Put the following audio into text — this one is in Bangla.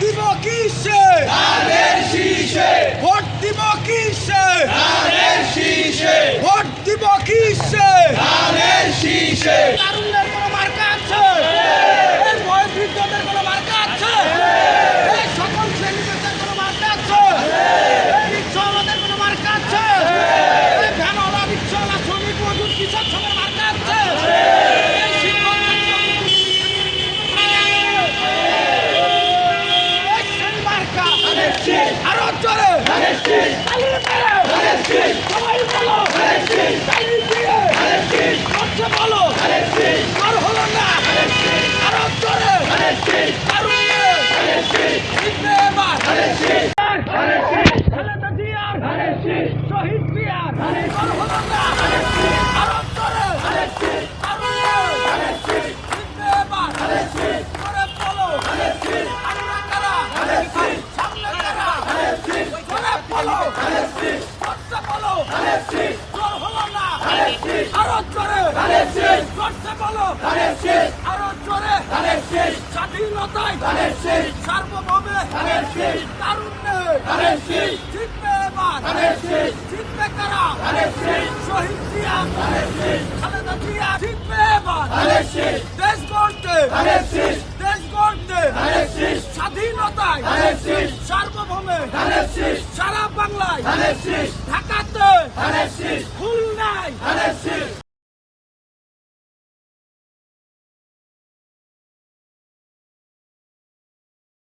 দিব কিসে ধানের শীষে ভোট দিব কিসে ধানের শীষে ভোট দিব কিসে ধানের শীষে তারুণ্যের কোনো মার্কা আছে এই বয়োবৃদ্ধদের কোনো মার্কা আছে এই সকল শ্রেণীদের কোনো মার্কা আছে এই রিক্সাওয়ালাদের কোনো মার্কা আছে এই ভ্যানওয়ালা রিক্সাওয়ালা শ্রমিক মজুর কৃষক সবার মার্কা আছে এই শিক্ষকদের এই সেই মার্কা আরো জোরে তালিয়ে মেরে সবাই বলো তালিয়ে দিয়ে সবচেয়ে বলো আর হলো না আরো জোরে তারুণ্যে জিতবে এবার খালেদা জিয়ার শহীদ জিয়ার আর হলো না আরো জোরে তারুণ্যে জিতবে এবার জোরে বলো আমরা কারা সামনে কারা জোরে বলো সবচেয়ে বলো জোর হলো না আরো জোরে সবচেয়ে বলো আরো জোরে স্বাধীনতায় সার্বভৌমে তারুণ্যে জিতবে এবার জিতবে কারা শহীদ জিয়া খালেদা জিয়া জিতবে এবার দেশ গড়তে স্বাধীনতায় সার্বভৌমে সারা বাংলায় ঢাকাতে খুলনা